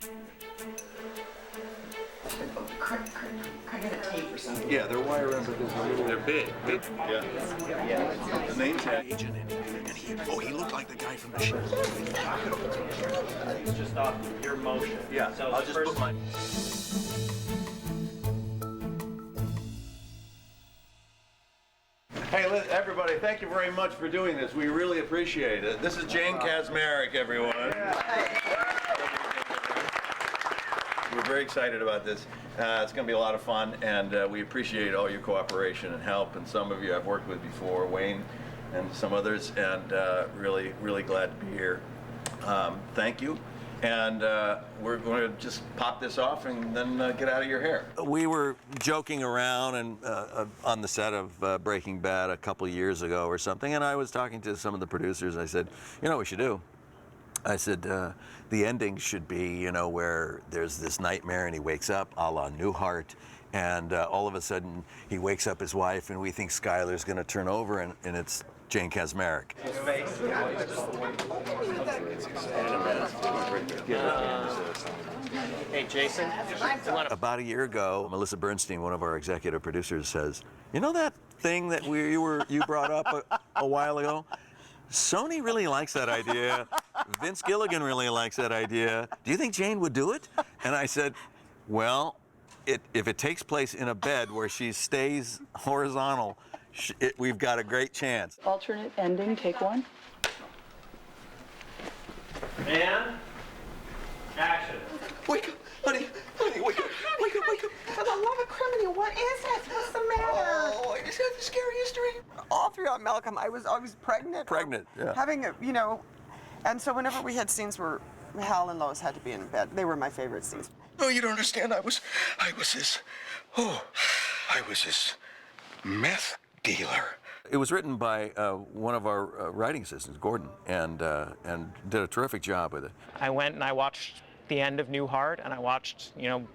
Can I get a tape or something? Yeah, they're wire in, but they're big. Yeah. The name tag. He looked like the guy from the show. It's just off your motion. Yeah, so I'll just put my... Hey, everybody, thank you very much for doing this. We really appreciate it. This is Jane Kaczmarek, everyone. We're very excited about this. It's going to be a lot of fun, and we appreciate all your cooperation and help. And some of you I've worked with before, Wayne and some others, and really, really glad to be here. Thank you. And we're going to just pop this off and then get out of your hair. We were joking around and on the set of Breaking Bad a couple years ago or something, and I was talking to some of the producers. I said, you know what we should do? I said, the ending should be, you know, where there's this nightmare and he wakes up a la Newhart, and all of a sudden he wakes up his wife and we think Skyler's going to turn over and it's Jane Kaczmarek. Hey, Jason. About a year ago, Melissa Bernstein, one of our executive producers, says, you know that thing that you brought up a while ago? Sony really likes that idea. Vince Gilligan really likes that idea. Do you think Jane would do it? And I said, well, if it takes place in a bed where she stays horizontal, we've got a great chance. Alternate ending, take one. And action. Wake up, honey, wake up, wake up, wake up. For the love of criminy, what is it? What's the matter? Oh, I just had the scariest dream. All throughout Malcolm, I was always pregnant. Pregnant, yeah. Having a, you know, and so whenever we had scenes where Hal and Lois had to be in bed, they were my favorite scenes. No, you don't understand. I was his meth dealer. It was written by one of our writing assistants, Gordon, and did a terrific job with it. I went and I watched the end of Newhart, and I watched, you know,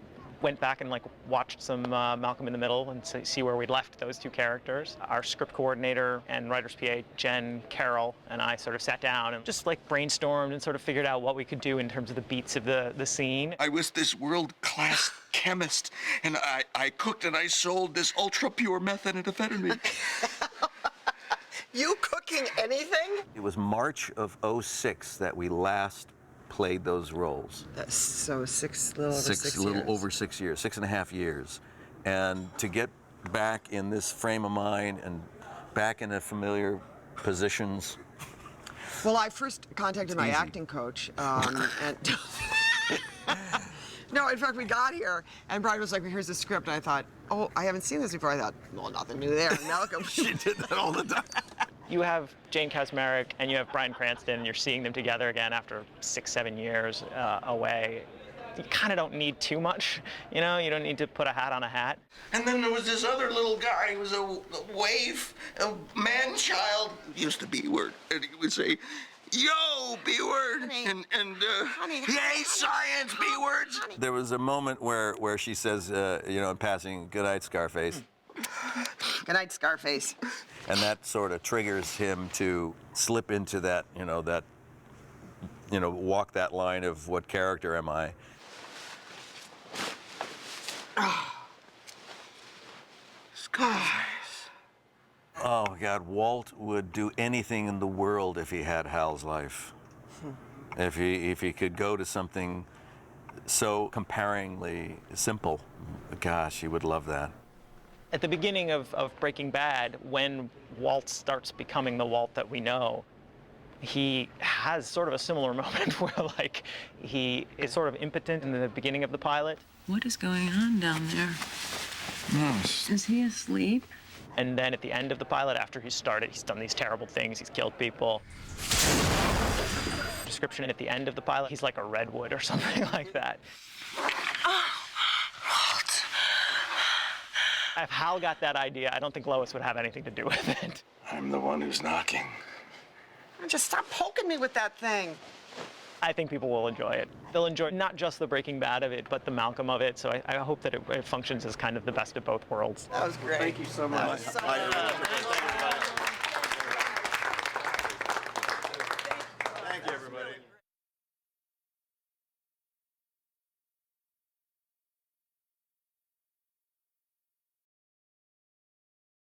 went back and watched some Malcolm in the Middle and see where we'd left those two characters. Our script coordinator and writer's PA, Jen Carroll, and I sort of sat down and just brainstormed and sort of figured out what we could do in terms of the beats of the scene. I was this world-class chemist, and I cooked and I sold this ultra-pure methamphetamine. You cooking anything? It was March of '06 that we last played those roles. That's so a little over 6 years. 6.5 years. And to get back in this frame of mind and back in the familiar positions. Well, I first contacted my acting coach, and no, in fact, we got here, and Brian was like, well, here's the script, and I thought, oh, I haven't seen this before. I thought, well, nothing new there. Malcolm. She did that all the time. You have Jane Kaczmarek and you have Bryan Cranston, and you're seeing them together again after 6-7 years away. You kind of don't need too much, you know? You don't need to put a hat on a hat. And then there was this other little guy, he was a waif, a man-child, used to B-word, and he would say, yo, B-word, and yay, science, B-words. There was a moment where she says, you know, in passing, good night, Scarface. Good night, Scarface. And that sort of triggers him to slip into that, walk that line of what character am I? Scarface. Oh, God, Walt would do anything in the world if he had Hal's life. If he could go to something so comparingly simple, gosh, he would love that. At the beginning of Breaking Bad, when Walt starts becoming the Walt that we know, he has sort of a similar moment where, he is sort of impotent in the beginning of the pilot. What is going on down there? Yes. Is he asleep? And then at the end of the pilot, after he's done these terrible things, he's killed people. Description at the end of the pilot, he's like a redwood or something like that. If Hal got that idea, I don't think Lois would have anything to do with it. I'm the one who's knocking. Just stop poking me with that thing. I think people will enjoy it. They'll enjoy not just the Breaking Bad of it, but the Malcolm of it. So I hope that it functions as kind of the best of both worlds. That was great. Thank you so much. That was so